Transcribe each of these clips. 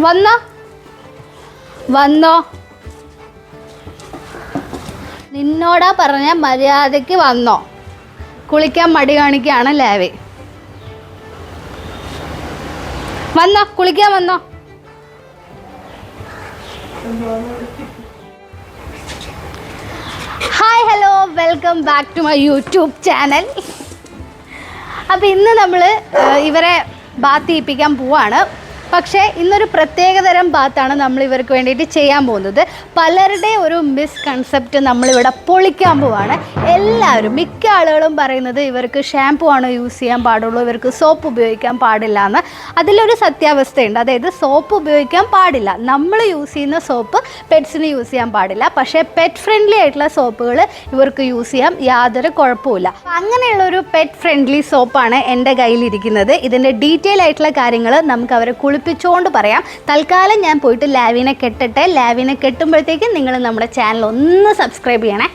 വന്നോ വന്നോ നിന്നോടാ പറഞ്ഞ മര്യാദയ്ക്ക് വന്നോ. കുളിക്കാൻ മടി കാണിക്കുകയാണ് ലാവി. വന്നോ കുളിക്കാൻ വന്നോ. Hi hello welcome back to my YouTube channel. അപ്പോൾ ഇന്ന് നമ്മൾ ഇവരെ ബാത്ത് ചെയ്യിപ്പിക്കാൻ പോവാണ്. പക്ഷേ ഇന്നൊരു പ്രത്യേകതരം ബാത്താണ് നമ്മൾ ഇവർക്ക് വേണ്ടിയിട്ട് ചെയ്യാൻ പോകുന്നത്. പലരുടെ ഒരു മിസ്കൺസെപ്റ്റ് നമ്മളിവിടെ പൊളിക്കാൻ പോവാണ്. എല്ലാവരും മിക്ക ആളുകളും പറയുന്നത് ഇവർക്ക് ഷാമ്പു ആണ് യൂസ് ചെയ്യാൻ പാടുള്ളൂ, ഇവർക്ക് സോപ്പ് ഉപയോഗിക്കാൻ പാടില്ല എന്ന്. അതിലൊരു സത്യാവസ്ഥയുണ്ട്. അതായത് സോപ്പ് ഉപയോഗിക്കാൻ പാടില്ല, നമ്മൾ യൂസ് ചെയ്യുന്ന സോപ്പ് പെറ്റ്സിന് യൂസ് ചെയ്യാൻ പാടില്ല. പക്ഷേ പെറ്റ് ഫ്രണ്ട്ലി ആയിട്ടുള്ള സോപ്പുകൾ ഇവർക്ക് യൂസ് ചെയ്യാം, യാതൊരു കുഴപ്പമില്ല. അങ്ങനെയുള്ളൊരു പെറ്റ് ഫ്രണ്ട്ലി സോപ്പാണ് എൻ്റെ കയ്യിലിരിക്കുന്നത്. ഇതിൻ്റെ ഡീറ്റെയിൽ ആയിട്ടുള്ള കാര്യങ്ങൾ നമുക്ക് അവരെ പ്പിച്ചുകൊണ്ട് പറയാം. തൽക്കാലം ഞാൻ പോയിട്ട് ലാവിനെ കെട്ടട്ടെ. ലാവിനെ കെട്ടുമ്പോഴത്തേക്കും നിങ്ങൾ നമ്മുടെ ചാനൽ ഒന്ന് സബ്സ്ക്രൈബ് ചെയ്യണേ.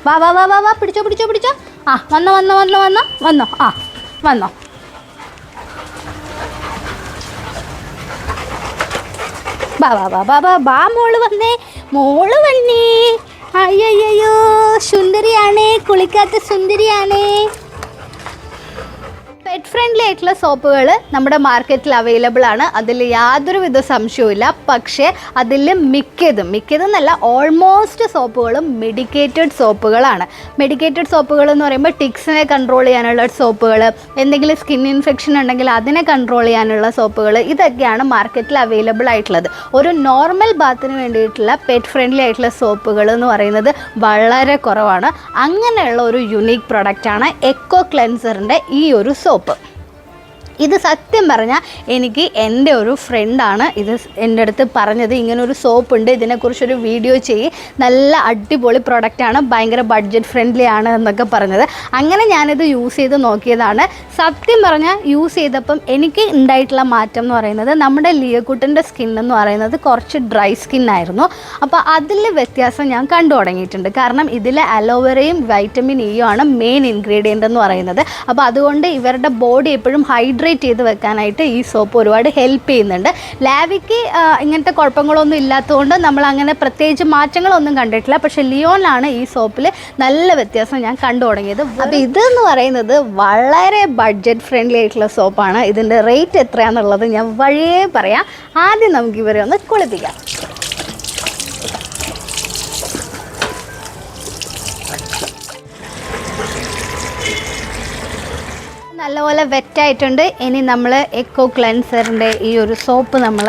വാ വാ വാ വാ വാ പിടിച്ചോ പിടിച്ചോ പിടിച്ചോ. ആ വന്നോ വന്നോ വന്നോ വന്നോ വന്നോ. ആ വന്നോ. ബാ വാ വാ വാ വാ ബാ മോള് വന്നേ, മോള് വന്നേ. അയ്യോ സുന്ദരിയാണേ, കുളിക്കാത്ത സുന്ദരിയാണേ. പെറ്റ് ഫ്രണ്ട്ലി ആയിട്ടുള്ള സോപ്പുകൾ നമ്മുടെ മാർക്കറ്റിൽ അവൈലബിൾ ആണ്, അതിൽ യാതൊരുവിധ സംശയവുമില്ല. പക്ഷേ അതിൽ മിക്കതെന്നല്ല ഓൾമോസ്റ്റ് സോപ്പുകളും മെഡിക്കേറ്റഡ് സോപ്പുകളാണ്. മെഡിക്കേറ്റഡ് സോപ്പുകൾ എന്ന് പറയുമ്പോൾ ടിക്സിനെ കൺട്രോൾ ചെയ്യാനുള്ള സോപ്പുകൾ, എന്തെങ്കിലും സ്കിൻ ഇൻഫെക്ഷൻ ഉണ്ടെങ്കിൽ അതിനെ കൺട്രോൾ ചെയ്യാനുള്ള സോപ്പുകൾ, ഇതൊക്കെയാണ് മാർക്കറ്റിൽ അവൈലബിൾ ആയിട്ടുള്ളത്. ഒരു നോർമൽ ബാത്തിന് വേണ്ടിയിട്ടുള്ള പെറ്റ് ഫ്രണ്ട്ലി ആയിട്ടുള്ള സോപ്പുകൾ എന്ന് പറയുന്നത് വളരെ കുറവാണ്. അങ്ങനെയുള്ള ഒരു യുണീക്ക് പ്രൊഡക്റ്റാണ് എക്കോ ക്ലെൻസറിൻ്റെ ഈ ഒരു സോപ്പ്. ഇത് സത്യം പറഞ്ഞാൽ എനിക്ക് എൻ്റെ ഒരു ഫ്രണ്ടാണ് ഇത് എൻ്റെ അടുത്ത് പറഞ്ഞത്. ഇങ്ങനൊരു സോപ്പ് ഉണ്ട്, ഇതിനെക്കുറിച്ചൊരു വീഡിയോ ചെയ്യ്, നല്ല അടിപൊളി പ്രൊഡക്റ്റാണ്, ഭയങ്കര ബഡ്ജറ്റ് ഫ്രണ്ട്ലി ആണ് എന്നൊക്കെ പറഞ്ഞത്. അങ്ങനെ ഞാനിത് യൂസ് ചെയ്ത് നോക്കിയതാണ്. സത്യം പറഞ്ഞാൽ യൂസ് ചെയ്തപ്പം എനിക്ക് ഉണ്ടായിട്ടുള്ള മാറ്റം എന്ന് പറയുന്നത്, നമ്മുടെ ലിയക്കുട്ടൻ്റെ സ്കിൻ എന്ന് പറയുന്നത് കുറച്ച് ഡ്രൈ സ്കിന്നായിരുന്നു. അപ്പോൾ അതിൽ വ്യത്യാസം ഞാൻ കണ്ടു തുടങ്ങിയിട്ടുണ്ട്. കാരണം ഇതിൽ അലോവേറയും വൈറ്റമിൻ ഇയും ആണ് മെയിൻ ഇൻഗ്രീഡിയൻ്റ് എന്ന് പറയുന്നത്. അപ്പോൾ അതുകൊണ്ട് ഇവരുടെ ബോഡി എപ്പോഴും ഹൈഡ്രേറ്റ് ചെയ്ത് വെക്കാനായിട്ട് ഈ സോപ്പ് ഒരുപാട് ഹെൽപ്പ് ചെയ്യുന്നുണ്ട്. ലാവിക്ക് ഇങ്ങനത്തെ കുഴപ്പങ്ങളൊന്നും ഇല്ലാത്തതുകൊണ്ട് നമ്മൾ അങ്ങനെ പ്രത്യേകിച്ച് മാറ്റങ്ങളൊന്നും കണ്ടിട്ടില്ല. പക്ഷേ ലിയോണിലാണ് ഈ സോപ്പിൽ നല്ല വ്യത്യാസം ഞാൻ കണ്ടു തുടങ്ങിയത്. അപ്പോൾ ഇതെന്ന് പറയുന്നത് വളരെ ബഡ്ജറ്റ് ഫ്രണ്ട്ലി ആയിട്ടുള്ള സോപ്പാണ്. ഇതിൻ്റെ റേറ്റ് എത്രയാണെന്നുള്ളത് ഞാൻ വഴിയേ പറയാം. ആദ്യം നമുക്ക് ഇവരെ ഒന്ന് കുളിപ്പിക്കാം. നല്ലപോലെ വെറ്റായിട്ടുണ്ട്. ഇനി നമ്മൾ എക്കോ ക്ലെൻസറിൻ്റെ ഈ ഒരു സോപ്പ് നമ്മൾ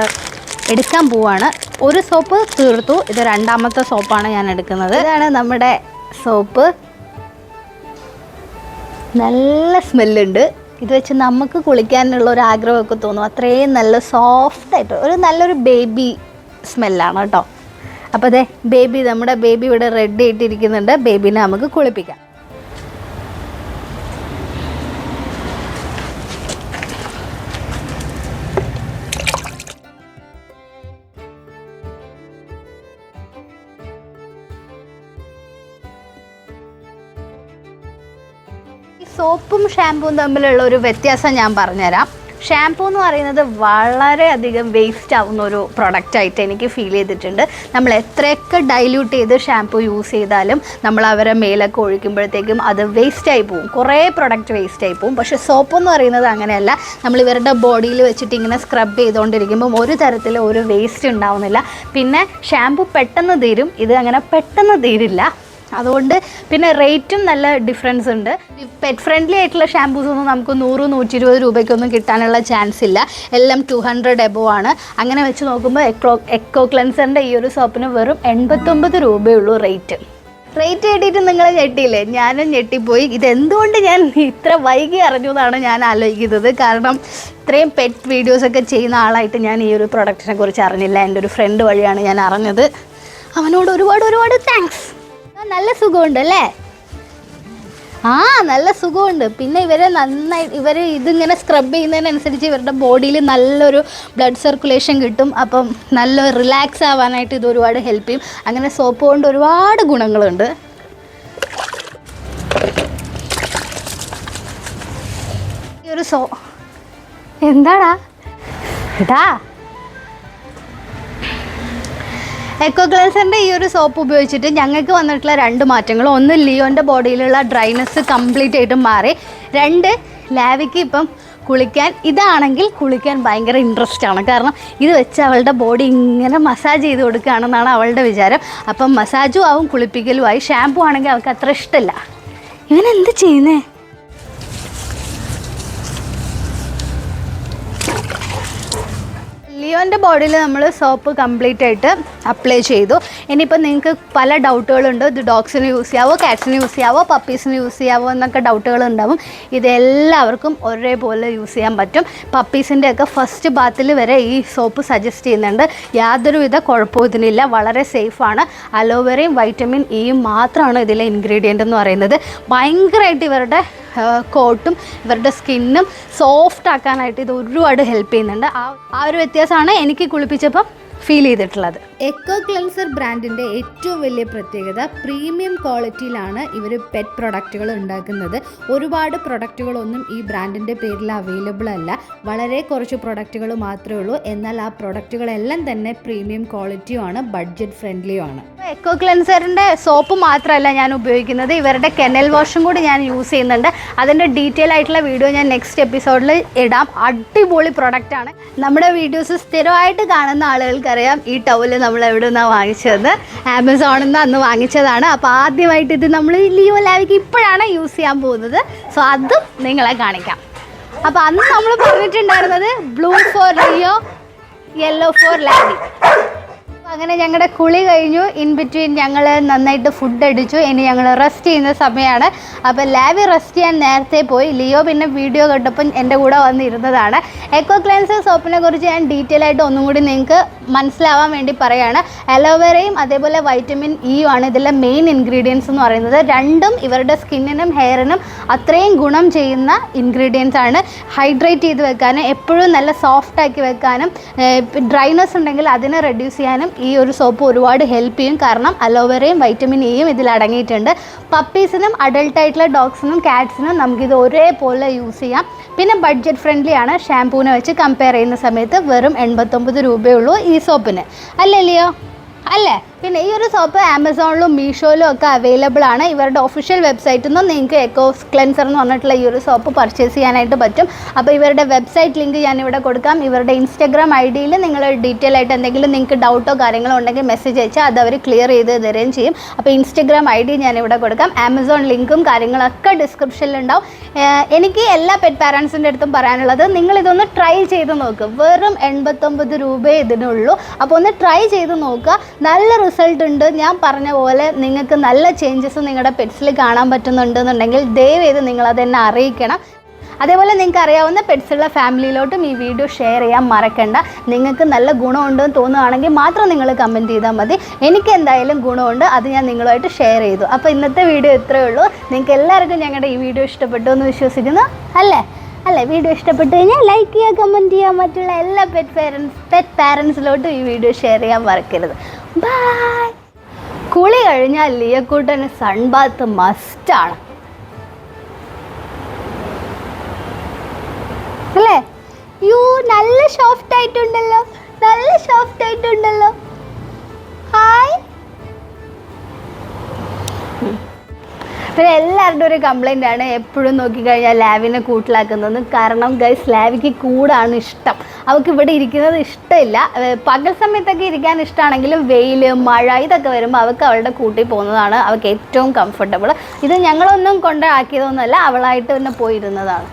എടുക്കാൻ പോവാണ്. ഒരു സോപ്പ് തീർത്തു, ഇത് രണ്ടാമത്തെ സോപ്പാണ് ഞാൻ എടുക്കുന്നത്. ഇതാണ് നമ്മുടെ സോപ്പ്. നല്ല സ്മെല്ലുണ്ട്. ഇത് വെച്ച് നമുക്ക് കുളിക്കാനുള്ള ഒരു ആഗ്രഹമൊക്കെ തോന്നും. അത്രയും നല്ല സോഫ്റ്റായിട്ട് ഒരു നല്ലൊരു ബേബി സ്മെല്ലാണ് കേട്ടോ. അപ്പോൾ അതെ നമ്മുടെ ബേബി ഇവിടെ റെഡി ആയിട്ടിരിക്കുന്നുണ്ട്. ബേബീനെ നമുക്ക് കുളിപ്പിക്കാം. സോപ്പും ഷാമ്പുവും തമ്മിലുള്ള ഒരു വ്യത്യാസം ഞാൻ പറഞ്ഞുതരാം. ഷാമ്പൂ എന്ന് പറയുന്നത് വളരെയധികം വേസ്റ്റ് ആവുന്ന ഒരു പ്രൊഡക്റ്റായിട്ട് എനിക്ക് ഫീൽ ചെയ്തിട്ടുണ്ട്. നമ്മൾ എത്രയൊക്കെ ഡൈല്യൂട്ട് ചെയ്ത് ഷാമ്പൂ യൂസ് ചെയ്താലും നമ്മൾ അവരെ മേലൊക്കെ ഒഴിക്കുമ്പോഴത്തേക്കും അത് വേസ്റ്റായി പോകും, കുറേ പ്രൊഡക്റ്റ് വേസ്റ്റായി പോകും. പക്ഷേ സോപ്പ് എന്ന് പറയുന്നത് അങ്ങനെയല്ല. നമ്മൾ ഇവരുടെ ബോഡിയിൽ വെച്ചിട്ട് ഇങ്ങനെ സ്ക്രബ് ചെയ്തുകൊണ്ടിരിക്കുമ്പം ഒരു തരത്തിൽ ഒരു വേസ്റ്റ് ഉണ്ടാവുന്നില്ല. പിന്നെ ഷാമ്പൂ പെട്ടെന്ന് തീരും, ഇത് അങ്ങനെ പെട്ടെന്ന് തീരില്ല. അതുകൊണ്ട് പിന്നെ റേറ്റും നല്ല ഡിഫറൻസ് ഉണ്ട്. പെറ്റ് ഫ്രണ്ട്ലി ആയിട്ടുള്ള ഷാമ്പൂസ് ഒന്നും നമുക്ക് 100-120 രൂപയ്ക്കൊന്നും കിട്ടാനുള്ള ചാൻസ് ഇല്ല. എല്ലാം 200 എബോവ് ആണ്. അങ്ങനെ വെച്ച് നോക്കുമ്പോൾ എക്കോ ക്ലെൻസറിൻ്റെ ഈ ഒരു സോപ്പിന് വെറും 89 രൂപയുള്ളൂ റേറ്റ് കേട്ടിട്ട് നിങ്ങൾ ഞെട്ടിയില്ലേ? ഞാനും ഞെട്ടിപ്പോയി. ഇതെന്തുകൊണ്ട് ഞാൻ ഇത്ര വൈകി അറിഞ്ഞു എന്നാണ് ഞാൻ ആലോചിക്കുന്നത്. കാരണം ഇത്രയും പെറ്റ് വീഡിയോസൊക്കെ ചെയ്യുന്ന ആളായിട്ട് ഞാൻ ഈ ഒരു പ്രൊഡക്റ്റിനെ കുറിച്ച് അറിഞ്ഞില്ല. എൻ്റെ ഒരു ഫ്രണ്ട് വഴിയാണ് ഞാൻ അറിഞ്ഞത്. അവനോട് ഒരുപാട് താങ്ക്സ്. നല്ല സുഖമുണ്ട് അല്ലേ? നല്ല സുഖമുണ്ട്. പിന്നെ ഇവർ ഇതിങ്ങനെ സ്ക്രബ് ചെയ്യുന്നതിനനുസരിച്ച് ഇവരുടെ ബോഡിയിൽ നല്ലൊരു ബ്ലഡ് സർക്കുലേഷൻ കിട്ടും. അപ്പം നല്ല റിലാക്സ് ആവാനായിട്ട് ഇത് ഒരുപാട് ഹെൽപ്പ് ചെയ്യും. അങ്ങനെ സോപ്പ് കൊണ്ട് ഒരുപാട് ഗുണങ്ങളുണ്ട്. ഈ ഒരു എന്താടാ എക്കോ ക്ലെൻസറിൻ്റെ ഈ ഒരു സോപ്പ് ഉപയോഗിച്ചിട്ട് ഞങ്ങൾക്ക് വന്നിട്ടുള്ള 2 മാറ്റങ്ങൾ. ഒന്ന്, ലിയോൻ്റെ ബോഡിയിലുള്ള ഡ്രൈനെസ് കംപ്ലീറ്റ് ആയിട്ടും മാറി. 2, ലാവിക്ക് ഇപ്പം ഇതാണെങ്കിൽ കുളിക്കാൻ ഭയങ്കര ഇൻട്രസ്റ്റ് ആണ്. കാരണം ഇത് വെച്ച് അവളുടെ ബോഡി ഇങ്ങനെ മസാജ് ചെയ്ത് കൊടുക്കുകയാണെന്നാണ് അവളുടെ വിചാരം. അപ്പം മസാജും ആവും കുളിപ്പിക്കലുമായി. ഷാമ്പു ആണെങ്കിൽ അവൾക്ക് അത്ര ഇഷ്ടമില്ല. ഇവനെന്ത് ചെയ്യുന്നേ? ലിയോൻ്റെ ബോഡിയിൽ നമ്മൾ സോപ്പ് കംപ്ലീറ്റ് ആയിട്ട് അപ്ലൈ ചെയ്തു. ഇനിയിപ്പോൾ നിങ്ങൾക്ക് പല ഡൗട്ടുകളുണ്ട്. ഇത് ഡോഗ്സിന് യൂസ് ചെയ്യാവോ, കാറ്റ്സിന് യൂസ് ചെയ്യാവോ, പപ്പീസിന് യൂസ് ചെയ്യാവോ എന്നൊക്കെ ഡൗട്ടുകൾ ഉണ്ടാവും. ഇതെല്ലാവർക്കും ഒരേപോലെ യൂസ് ചെയ്യാൻ പറ്റും. പപ്പീസിൻ്റെയൊക്കെ ഫസ്റ്റ് ബാത്തിൽ വരെ ഈ സോപ്പ് സജസ്റ്റ് ചെയ്യുന്നുണ്ട്. യാതൊരുവിധ കുഴപ്പവും ഇതിനില്ല. വളരെ സേഫാണ്. അലോവേറയും വൈറ്റമിൻ ഇയും മാത്രമാണ് ഇതിലെ ഇൻഗ്രീഡിയൻ്റ് എന്ന് പറയുന്നത്. ഭയങ്കരമായിട്ട് ഇവരുടെ കോട്ടും ഇവരുടെ സ്കിന്നും സോഫ്റ്റ് ആക്കാനായിട്ട് ഇത് ഒരുപാട് ഹെൽപ്പ് ചെയ്യുന്നുണ്ട്. ആ ഒരു വ്യത്യാസമാണ് എനിക്ക് കുളിപ്പിച്ചപ്പം ഫീൽ ചെയ്തിട്ടുള്ളത്. എക്കോ ക്ലെൻസർ ബ്രാൻഡിൻ്റെ ഏറ്റവും വലിയ പ്രത്യേകത പ്രീമിയം ക്വാളിറ്റിയിലാണ് ഇവർ പെറ്റ് പ്രൊഡക്റ്റുകൾ ഉണ്ടാക്കുന്നത്. ഒരുപാട് പ്രൊഡക്റ്റുകളൊന്നും ഈ ബ്രാൻഡിൻ്റെ പേരിൽ അവൈലബിൾ അല്ല. വളരെ കുറച്ച് പ്രൊഡക്റ്റുകൾ മാത്രമേ ഉള്ളൂ. എന്നാൽ ആ പ്രൊഡക്റ്റുകളെല്ലാം തന്നെ പ്രീമിയം ക്വാളിറ്റിയുമാണ്, ബഡ്ജറ്റ് ഫ്രണ്ട്ലിയുമാണ്. എക്കോ ക്ലെൻസറിൻ്റെ സോപ്പ് മാത്രമല്ല ഞാൻ ഉപയോഗിക്കുന്നത്, ഇവരുടെ കെനൽ വാഷും കൂടി ഞാൻ യൂസ് ചെയ്യുന്നുണ്ട്. അതിൻ്റെ ഡീറ്റെയിൽ ആയിട്ടുള്ള വീഡിയോ ഞാൻ നെക്സ്റ്റ് എപ്പിസോഡിൽ ഇടാം. അടിപൊളി പ്രൊഡക്റ്റാണ്. നമ്മുടെ വീഡിയോസ് സ്ഥിരമായിട്ട് കാണുന്ന ആളുകൾക്കറിയാം ഈ ടവല് നമ്മൾ എവിടെ നിന്നാണ് വാങ്ങിച്ചത്. ആമസോണിൽ നിന്ന് അന്ന് വാങ്ങിച്ചതാണ്. അപ്പോൾ ആദ്യമായിട്ട് ഇത് നമ്മൾ ലിയോ ലാവിക്ക് ഇപ്പോഴാണ് യൂസ് ചെയ്യാൻ പോകുന്നത്. സോ അതും നിങ്ങളെ കാണിക്കാം. അപ്പോൾ അന്ന് നമ്മൾ പറഞ്ഞിട്ടുണ്ടായിരുന്നത് blue for Leo, yellow for ലാവി. അങ്ങനെ ഞങ്ങളുടെ കുളി കഴിഞ്ഞു. ഇൻ ബിറ്റ്വീൻ ഞങ്ങൾ നന്നായിട്ട് ഫുഡ് അടിച്ചു. ഇനി ഞങ്ങൾ റെസ്റ്റ് ചെയ്യുന്ന സമയമാണ്. അപ്പോൾ ലാവി റെസ്റ്റ് ചെയ്യാൻ നേരത്തെ പോയി. ലിയോ പിന്നെ വീഡിയോ കണ്ടപ്പോൾ എൻ്റെ കൂടെ വന്നിരുന്നതാണ്. എക്കോ ക്ലെൻസർ സോപ്പിനെ കുറിച്ച് ഞാൻ ഡീറ്റെയിൽ ആയിട്ട് ഒന്നും കൂടി നിങ്ങൾക്ക് മനസ്സിലാവാൻ വേണ്ടി പറയുകയാണ്. അലോവേറയും അതേപോലെ വൈറ്റമിൻ ഇയും ആണ് ഇതിലെ മെയിൻ ഇൻഗ്രീഡിയൻസ് എന്ന് പറയുന്നത്. രണ്ടും ഇവരുടെ സ്കിന്നിനും ഹെയറിനും അത്രയും ഗുണം ചെയ്യുന്ന ഇൻഗ്രീഡിയൻസ് ആണ്. ഹൈഡ്രേറ്റ് ചെയ്ത് വെക്കാനും എപ്പോഴും നല്ല സോഫ്റ്റ് ആക്കി വെക്കാനും ഡ്രൈനെസ് ഉണ്ടെങ്കിൽ അതിനെ റെഡ്യൂസ് ചെയ്യാനും ഈ ഒരു സോപ്പ് ഒരുപാട് ഹെൽപ്പ് ചെയ്യും. കാരണം അലോവേറയും വൈറ്റമിൻ ഇയും ഇതിൽ അടങ്ങിയിട്ടുണ്ട്. പപ്പീസിനും അഡൾട്ടായിട്ടുള്ള ഡോഗ്സിനും കാറ്റ്സിനും നമുക്കിത് ഒരേപോലെ യൂസ് ചെയ്യാം. പിന്നെ ബഡ്ജറ്റ് ഫ്രണ്ട്ലി ആണ്. ഷാംപൂവിനെ വെച്ച് കമ്പയർ ചെയ്യുന്ന സമയത്ത് വെറും 89 രൂപയേ ഉള്ളൂ ഈ സോപ്പിന്. അല്ലല്ലയോ? അല്ലേ? പിന്നെ ഈ ഒരു സോപ്പ് ആമസോണിലും മീഷോയിലും ഒക്കെ അവൈലബിൾ ആണ്. ഇവരുടെ ഒഫീഷ്യൽ വെബ്സൈറ്റിൽ നിന്നും നിങ്ങൾക്ക് എക്കോ ക്ലെൻസർ എന്ന് പറഞ്ഞിട്ടുള്ള ഈ ഒരു സോപ്പ് പർച്ചേസ് ചെയ്യാനായിട്ട് പറ്റും. അപ്പോൾ ഇവരുടെ വെബ്സൈറ്റ് ലിങ്ക് ഞാനിവിടെ കൊടുക്കാം. ഇവരുടെ ഇൻസ്റ്റാഗ്രാം ഐ.ഡിയിൽ നിങ്ങൾ ഡീറ്റെയിൽ ആയിട്ട് എന്തെങ്കിലും നിങ്ങൾക്ക് ഡൗട്ടോ കാര്യങ്ങളോ ഉണ്ടെങ്കിൽ മെസ്സേജ് അയച്ചാൽ അത് അവർ ക്ലിയർ ചെയ്ത് തരുകയും ചെയ്യും. അപ്പോൾ ഇൻസ്റ്റാഗ്രാം ഐ.ഡി ഞാനിവിടെ കൊടുക്കാം. ആമസോൺ ലിങ്കും കാര്യങ്ങളൊക്കെ ഡിസ്ക്രിപ്ഷനിലുണ്ടാവും. എനിക്ക് എല്ലാ പെറ്റ് പാരൻസിൻ്റെ അടുത്തും പറയാനുള്ളത്, നിങ്ങളിതൊന്ന് ട്രൈ ചെയ്ത് നോക്കുക. വെറും 89 രൂപയേ ഇതിനുള്ളൂ. അപ്പോൾ ഒന്ന് ട്രൈ ചെയ്ത് നോക്കുക. നല്ല റിസൾട്ട് ഉണ്ട്. ഞാൻ പറഞ്ഞ പോലെ നിങ്ങൾക്ക് നല്ല ചേഞ്ചസ് നിങ്ങളുടെ പെറ്റ്സിൽ കാണാൻ പറ്റുന്നുണ്ടെന്നുണ്ടെങ്കിൽ ദയവേത് നിങ്ങളതെന്നെ അറിയിക്കണം. അതേപോലെ നിങ്ങൾക്ക് അറിയാവുന്ന പെറ്റ്സുള്ള ഫാമിലിയിലോട്ടും ഈ വീഡിയോ ഷെയർ ചെയ്യാൻ മറക്കണ്ട. നിങ്ങൾക്ക് നല്ല ഗുണമുണ്ടെന്ന് തോന്നുകയാണെങ്കിൽ മാത്രം നിങ്ങൾ കമൻറ്റ് ചെയ്താൽ മതി. എനിക്ക് എന്തായാലും ഗുണമുണ്ട്, അത് ഞാൻ നിങ്ങളുമായിട്ട് ഷെയർ ചെയ്തു. അപ്പോൾ ഇന്നത്തെ വീഡിയോ ഇത്രയേ ഉള്ളൂ. നിങ്ങൾക്ക് എല്ലാവർക്കും ഞങ്ങളുടെ ഈ വീഡിയോ ഇഷ്ടപ്പെട്ടു എന്ന് വിശ്വസിക്കുന്നു. അല്ലേ? വീഡിയോ ഇഷ്ടപ്പെട്ടു കഴിഞ്ഞാൽ ലൈക്ക് ചെയ്യുക, കമൻറ്റ് ചെയ്യുക. മറ്റുള്ള എല്ലാ പെറ്റ് പാരൻസിലോട്ടും ഈ വീഡിയോ ഷെയർ ചെയ്യാൻ മറക്കരുത്. ബൈ. കുളി കഴിഞ്ഞാൽ ലിയക്കൂട്ടന് സൺബാത്ത് മസ്റ്റാണ് അല്ലേ? നല്ല സോഫ്റ്റ് ആയിട്ടുണ്ടല്ലോ. ഹായ്. പിന്നെ എല്ലാവരുടെ ഒരു കംപ്ലൈൻ്റ് ആണ് എപ്പോഴും നോക്കിക്കഴിഞ്ഞാൽ ലാവിനെ കൂട്ടിലാക്കുന്നത്. കാരണം ഗൈസ്, ലാവിക്ക് കൂടാണ് ഇഷ്ടം. അവൾക്ക് ഇവിടെ ഇരിക്കുന്നത് ഇഷ്ടമില്ല. പകൽ സമയത്തൊക്കെ ഇരിക്കാൻ ഇഷ്ടമാണെങ്കിലും വെയിൽ, മഴ ഇതൊക്കെ വരുമ്പോൾ അവൾക്ക് അവളുടെ കൂട്ടിൽ പോകുന്നതാണ് അവൾക്ക് ഏറ്റവും കംഫർട്ടബിൾ. ഇത് ഞങ്ങളൊന്നും കൊണ്ടാക്കിയതൊന്നുമല്ല, അവളായിട്ട് തന്നെ പോയിരുന്നതാണ്.